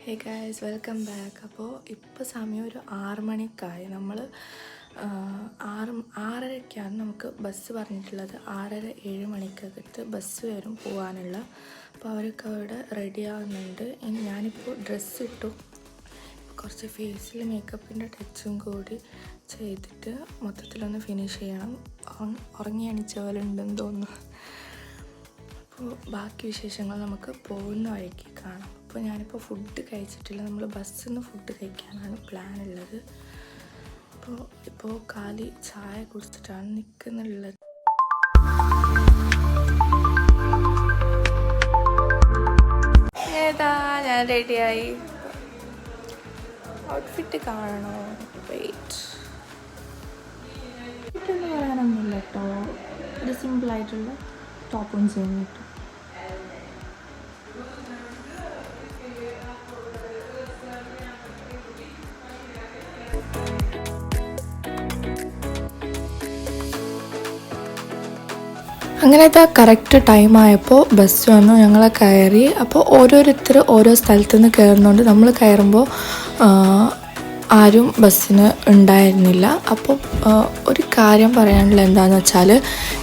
Hey guys, welcome back. അപ്പോൾ ഇപ്പോൾ സമയം ഒരു 6 മണിക്കായി. നമ്മൾ 6:30ക്കാണ് നമുക്ക് ബസ് പറഞ്ഞിട്ടുള്ളത്. 6:30-7 മണിക്കകത്ത് ബസ് വരും പോകാനുള്ള. അപ്പോൾ അവരൊക്കെ അവിടെ റെഡി ആവുന്നുണ്ട്. ഇനി ഞാനിപ്പോൾ ഡ്രസ്സ് ഇട്ടു. കുറച്ച് ഫേസിൽ മേക്കപ്പിൻ്റെ ടച്ചും കൂടി ചെയ്തിട്ട് മൊത്തത്തിലൊന്ന് ഫിനിഷ് ചെയ്യണം. ഉറങ്ങി എണീച്ച പോലെ ഉണ്ടെന്ന് തോന്നുന്നു. അപ്പോൾ ബാക്കി വിശേഷങ്ങൾ നമുക്ക് പോകുന്ന വഴിക്ക് കാണാം. അപ്പോൾ ഞാനിപ്പോൾ ഫുഡ് കഴിച്ചിട്ടില്ല. നമ്മൾ ബസ്സിൽ നിന്ന് ഫുഡ് കഴിക്കാനാണ് പ്ലാൻ ഉള്ളത്. ഇപ്പോൾ കാലി ചായ കുടിച്ചിട്ടാണ് നിൽക്കുന്നുള്ളത്. ഏതാ ഞാൻ റെഡിയായി. ഔട്ട്ഫിറ്റ് കാണണോ? വെയിറ്റ്, ഇതൊന്നും പറയാനൊന്നുമില്ല കേട്ടോ. ഒരു സിമ്പിളായിട്ടുള്ള ടോപ്പും ജീനും കിട്ടും. അങ്ങനത്തെ കറക്റ്റ് ടൈമായപ്പോൾ ബസ് വന്നു, ഞങ്ങളെ കയറി. അപ്പോൾ ഓരോരുത്തർ ഓരോ സ്ഥലത്തു നിന്ന് കയറുന്നുണ്ട്. നമ്മൾ കയറുമ്പോൾ ആരും ബസ്സിന് ഉണ്ടായിരുന്നില്ല. അപ്പോൾ ഒരു കാര്യം പറയാനുള്ള എന്താണെന്ന് വെച്ചാൽ,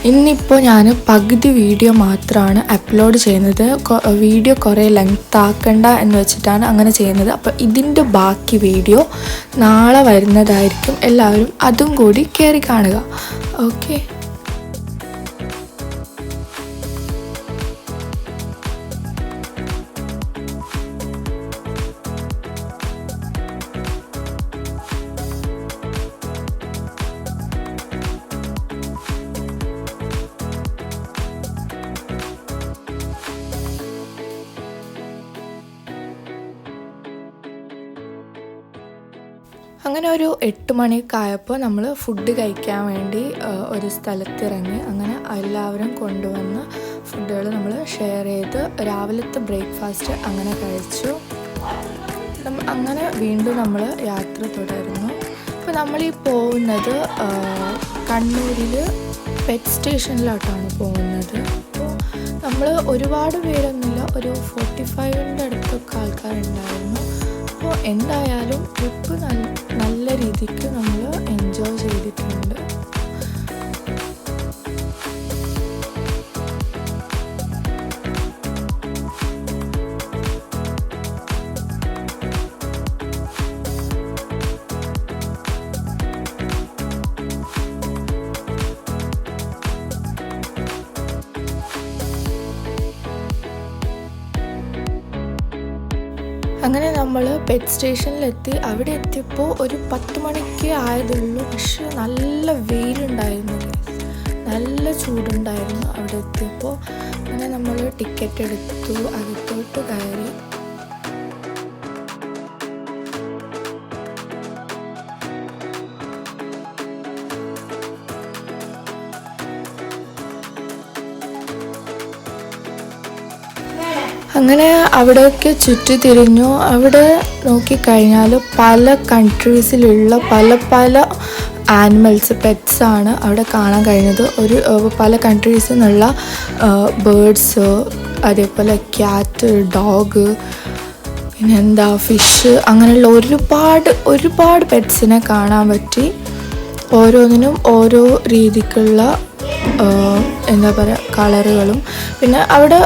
ഇന്നിപ്പോൾ ഞാൻ പകുതി വീഡിയോ മാത്രമാണ് അപ്ലോഡ് ചെയ്യുന്നത്. വീഡിയോ കുറേ ലെങ്ത് ആക്കണ്ട എന്ന് വെച്ചിട്ടാണ് അങ്ങനെ ചെയ്യുന്നത്. അപ്പോൾ ഇതിൻ്റെ ബാക്കി വീഡിയോ നാളെ വരുന്നതായിരിക്കും. എല്ലാവരും അതും കൂടി കയറി കാണുക. ഓക്കെ. അങ്ങനെ ഒരു 8 മണിയൊക്കെ ആയപ്പോൾ നമ്മൾ ഫുഡ് കഴിക്കാൻ വേണ്ടി ഒരു സ്ഥലത്തിറങ്ങി. അങ്ങനെ എല്ലാവരും കൊണ്ടുവന്ന ഫുഡുകൾ നമ്മൾ ഷെയർ ചെയ്ത് രാവിലത്തെ ബ്രേക്ക്ഫാസ്റ്റ് അങ്ങനെ കഴിച്ചു. അങ്ങനെ വീണ്ടും നമ്മൾ യാത്ര തുടരുന്നു. അപ്പോൾ നമ്മളീ പോകുന്നത് കണ്ണൂരിൽ പെറ്റ് സ്റ്റേഷനിലോട്ടാണ് പോകുന്നത്. അപ്പോൾ നമ്മൾ ഒരുപാട് പേരൊന്നുമില്ല, ഒരു 45ൻ്റെ അടുത്തൊക്കെ ആൾക്കാരുണ്ടായിരുന്നു. അപ്പോൾ എന്തായാലും ട്രിപ്പ് നല്ല രീതിക്ക് നമ്മൾ എൻജോയ് ചെയ്തിട്ടുണ്ട്. അങ്ങനെ നമ്മൾ പെറ്റ് സ്റ്റേഷനിലെത്തി. അവിടെ എത്തിയപ്പോൾ ഒരു 10 മണിക്ക് ആയതുള്ളൂ. പക്ഷെ നല്ല വെയിലുണ്ടായിരുന്നു, നല്ല ചൂടുണ്ടായിരുന്നു അവിടെ എത്തിയപ്പോൾ. അങ്ങനെ നമ്മൾ ടിക്കറ്റ് എടുത്തു, അകത്തോട്ട് കയറി. അങ്ങനെ അവിടെയൊക്കെ ചുറ്റിത്തിരിഞ്ഞു. അവിടെ നോക്കിക്കഴിഞ്ഞാൽ പല കൺട്രീസിലുള്ള പല ആനിമൽസ്, പെറ്റ്സാണ് അവിടെ കാണാൻ കഴിഞ്ഞത്. പല കൺട്രീസിൽ നിന്നുള്ള ബേർഡ്സ്, അതേപോലെ ക്യാറ്റ്, ഡോഗ്, പിന്നെന്താ ഫിഷ്, അങ്ങനെയുള്ള ഒരുപാട് പെറ്റ്സിനെ കാണാൻ പറ്റി. ഓരോന്നിനും ഓരോ രീതിക്കുള്ള എന്താ പറയുക കളറുകളും. പിന്നെ അവിടെ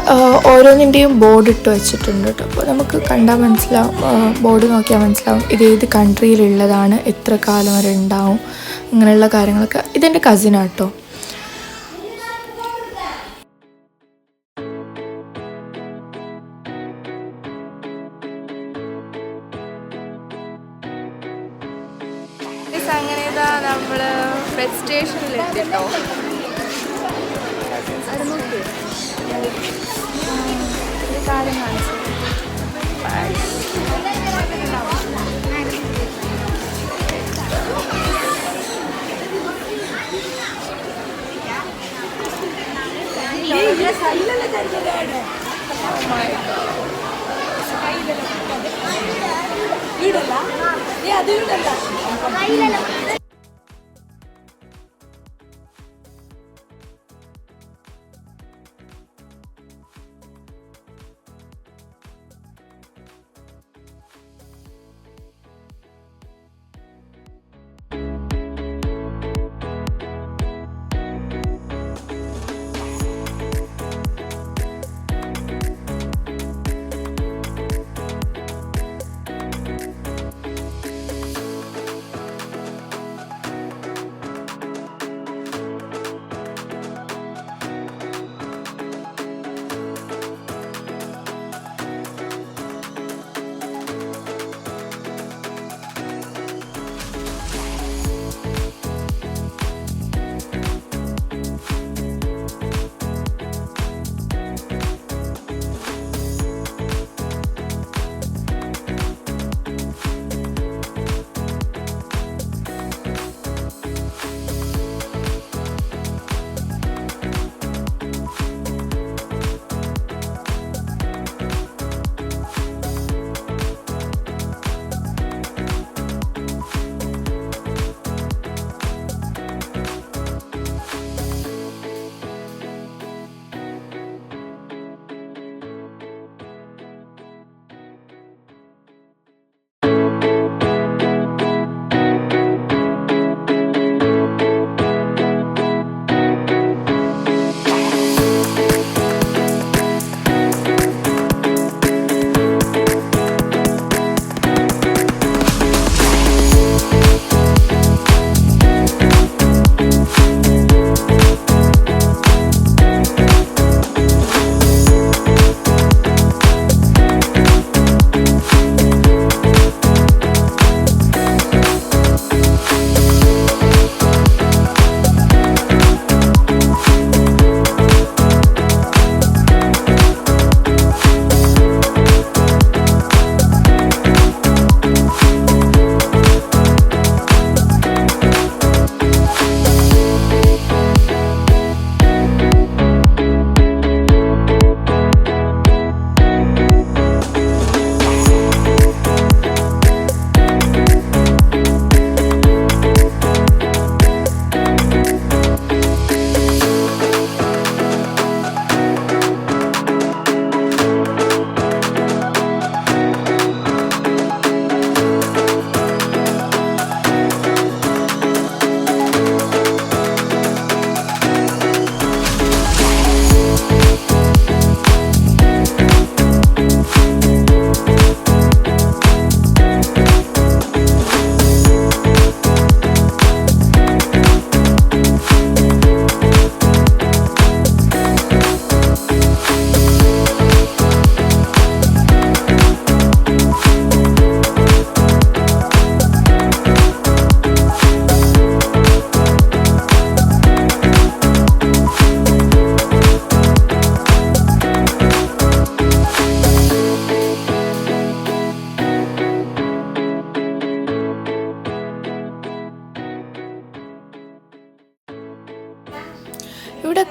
ഓരോന്നിൻ്റെയും ബോർഡ് ഇട്ട് വെച്ചിട്ടുണ്ട് കേട്ടോ. അപ്പോൾ നമുക്ക് കണ്ടാൽ മനസ്സിലാവും, ബോർഡ് നോക്കിയാൽ മനസ്സിലാവും ഇത് ഏത് കൺട്രിയിലുള്ളതാണ്, എത്ര കാലം വരെ ഉണ്ടാവും, അങ്ങനെയുള്ള കാര്യങ്ങളൊക്കെ. ഇതെൻ്റെ കസിനാണ് കേട്ടോ. അങ്ങനെ ഇതാ നമ്മൾ പെറ്റ് സ്റ്റേഷനിലെത്തിട്ടോ. കാര്യം കാണിച്ചു.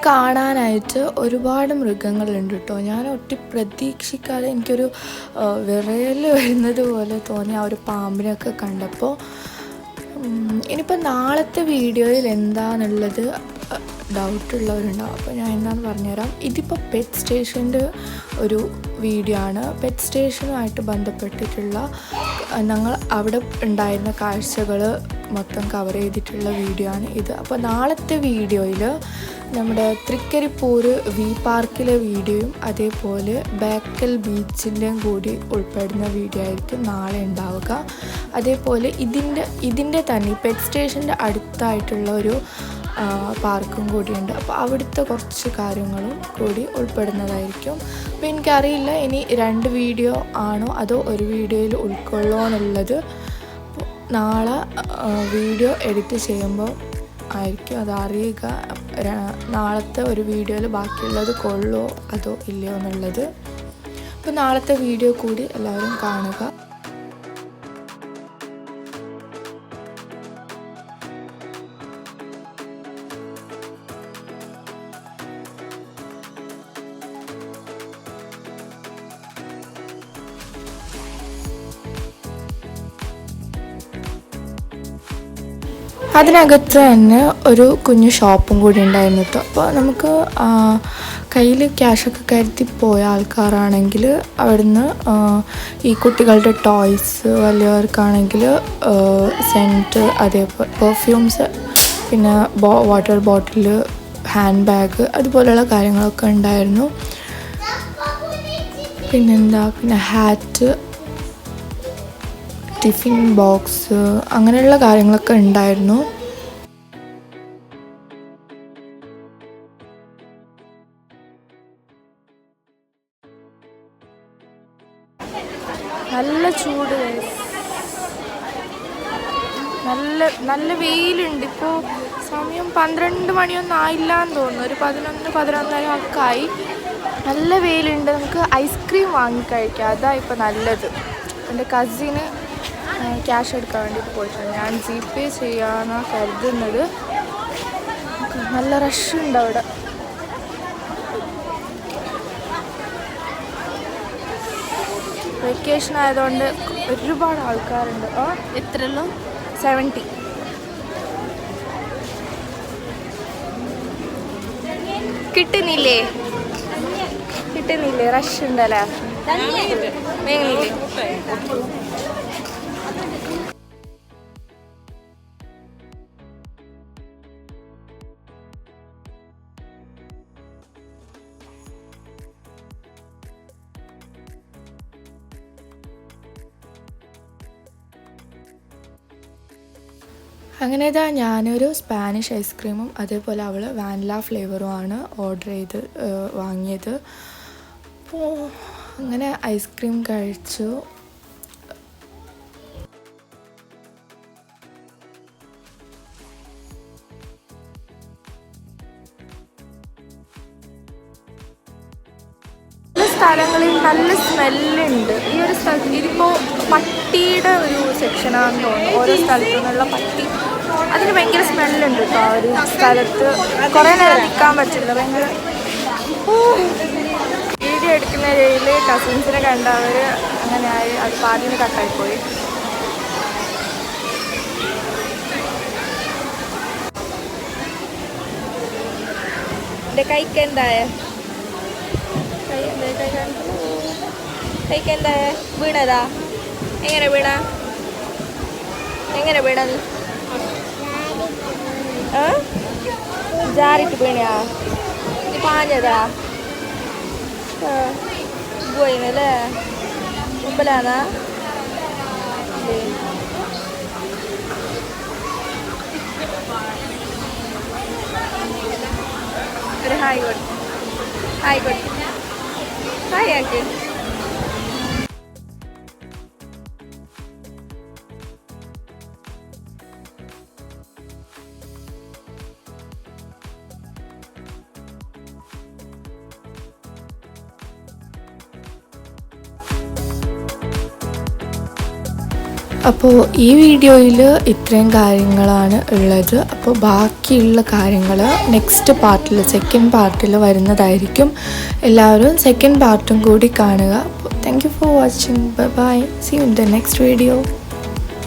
കാണാനായിട്ട് ഒരുപാട് മൃഗങ്ങളുണ്ട് കേട്ടോ. ഞാൻ ഒട്ടി പ്രതീക്ഷിക്കാതെ എനിക്കൊരു വിറയൽ വരുന്നത് പോലെ തോന്നി ആ ഒരു പാമ്പിനെയൊക്കെ കണ്ടപ്പോൾ. ഇനിയിപ്പോൾ നാളത്തെ വീഡിയോയിൽ എന്താണെന്നുള്ളത് ഡൗട്ടുള്ളവരുണ്ടാവും. അപ്പോൾ ഞാൻ എന്താണെന്ന് പറഞ്ഞുതരാം. ഇതിപ്പോൾ പെറ്റ് സ്റ്റേഷൻ്റെ ഒരു വീഡിയോ ആണ്. പെറ്റ് സ്റ്റേഷനുമായിട്ട് ബന്ധപ്പെട്ടിട്ടുള്ള ഞങ്ങൾ അവിടെ ഉണ്ടായിരുന്ന കാഴ്ചകൾ മൊത്തം കവർ ചെയ്തിട്ടുള്ള വീഡിയോ ആണ് ഇത്. അപ്പോൾ നാളത്തെ വീഡിയോയിൽ നമ്മുടെ തൃക്കരിപ്പൂർ വി പാർക്കിലെ വീഡിയോയും അതേപോലെ ബേക്കൽ ബീച്ചിൻ്റെയും കൂടി ഉൾപ്പെടുന്ന വീഡിയോ ആയിരിക്കും നാളെ ഉണ്ടാവുക. അതേപോലെ ഇതിൻ്റെ തന്നെ പെറ്റ് സ്റ്റേഷൻ്റെ അടുത്തായിട്ടുള്ള ഒരു പാർക്കും കൂടിയുണ്ട്. അപ്പോൾ അവിടുത്തെ കുറച്ച് കാര്യങ്ങളും കൂടി ഉൾപ്പെടുന്നതായിരിക്കും. അപ്പോൾ എനിക്കറിയില്ല ഇനി 2 വീഡിയോ ആണോ അതോ ഒരു വീഡിയോയിൽ ഉൾക്കൊള്ളുമോ എന്നുള്ളത്. നാളെ വീഡിയോ എഡിറ്റ് ചെയ്യുമ്പോൾ ആയിരിക്കും അതറിയുക. നാളത്തെ ഒരു വീഡിയോയിൽ ബാക്കിയുള്ളത് കൊള്ളുമോ അതോ ഇല്ലയോ എന്നുള്ളത്. അപ്പോൾ നാളത്തെ വീഡിയോ കൂടി എല്ലാവരും കാണുക. അതിനകത്ത് തന്നെ ഒരു കുഞ്ഞു ഷോപ്പും കൂടി ഉണ്ടായിരുന്നു കേട്ടോ. അപ്പോൾ നമുക്ക് കയ്യിൽ ക്യാഷൊക്കെ കരുതി പോയ ആൾക്കാരാണെങ്കിൽ അവിടുന്ന് ഈ കുട്ടികളുടെ ടോയ്സ്, വലിയവർക്കാണെങ്കിൽ സെൻറ്റ്, അതേപോലെ പെർഫ്യൂംസ്, പിന്നെ വാട്ടർ ബോട്ടിൽ, ഹാൻഡ് ബാഗ്, അതുപോലെയുള്ള കാര്യങ്ങളൊക്കെ ഉണ്ടായിരുന്നു. പിന്നെ ഹാറ്റ്, ടിഫിൻ ബോക്സ്, അങ്ങനെയുള്ള കാര്യങ്ങളൊക്കെ ഉണ്ടായിരുന്നു. നല്ല ചൂട്, നല്ല വെയിലുണ്ട്. ഇപ്പോൾ സമയം 12 മണിയൊന്നും ആയില്ലാന്ന് തോന്നുന്നു. ഒരു 11-11:30 ഒക്കെ ആയി. നല്ല വെയിലുണ്ട്. നമുക്ക് ഐസ്ക്രീം വാങ്ങിക്കഴിക്കാം. അതാണ് ഇപ്പോൾ നല്ലത്. എൻ്റെ കസിന് ക്യാഷ് എടുക്കാൻ വേണ്ടിയിട്ട് പോയിട്ടുണ്ട്. ഞാൻ GPay ചെയ്യാനാണ് കരുതുന്നത്. നല്ല റഷ് ഉണ്ട് അവിടെ. വെക്കേഷൻ ആയതുകൊണ്ട് ഒരുപാട് ആൾക്കാരുണ്ട്. എത്രയുള്ളൂ? 70. കിട്ടുന്നില്ലേ? റഷ് ഉണ്ടല്ലേ? വേഗമില്ലേ? അങ്ങനെ ഇതാ ഞാനൊരു സ്പാനിഷ് ഐസ്ക്രീമും അതേപോലെ അവൾ വാനില ഫ്ലേവറുമാണ് ഓർഡർ ചെയ്ത് വാങ്ങിയത്. അപ്പോൾ അങ്ങനെ ഐസ്ക്രീം കഴിച്ചു. സ്ഥലങ്ങളിൽ നല്ല സ്മെല്ലുണ്ട്. ഈ ഒരു സ്ഥലത്ത് ഇതിപ്പോൾ പട്ടിയുടെ ഒരു സെക്ഷനാണെന്ന് തോന്നുന്നു. ഓരോ സ്ഥലത്തു നിന്നുള്ള പട്ടി, അതിന് ഭയങ്കര സ്മെല്ലുണ്ട് കേട്ടോ. ആ ഒരു സ്ഥലത്ത് കുറേ നേരം നിൽക്കാൻ പറ്റില്ല. ഭയങ്കര വീഡിയോ എടുക്കുന്ന രീതിയിൽ കസിൻസിനെ കണ്ടവർ അങ്ങനെയായി അത് പാതിന് കട്ടായിപ്പോയി. എൻ്റെ കൈക്ക് എന്തായ കൈക്കെന്താ വീണതാ? എങ്ങനെ വീണ നീ? ജാറിട്ട് വീണയാ? നീ പാഞ്ഞതാ? പോയിന്നല്ലേ? മുമ്പിലാന്നാ? ഒരു ഹായ് കൊടു. ഹായ് ആക്ക്. അപ്പോൾ ഈ വീഡിയോയിൽ ഇത്രയും കാര്യങ്ങളാണ് ഉള്ളത്. അപ്പോൾ ബാക്കിയുള്ള കാര്യങ്ങൾ നെക്സ്റ്റ് പാർട്ടിൽ, സെക്കൻഡ് പാർട്ടിൽ വരുന്നതായിരിക്കും. എല്ലാവരും സെക്കൻഡ് പാർട്ടും കൂടി കാണുക. അപ്പോൾ thank you for watching. Bye bye. See you in the next video.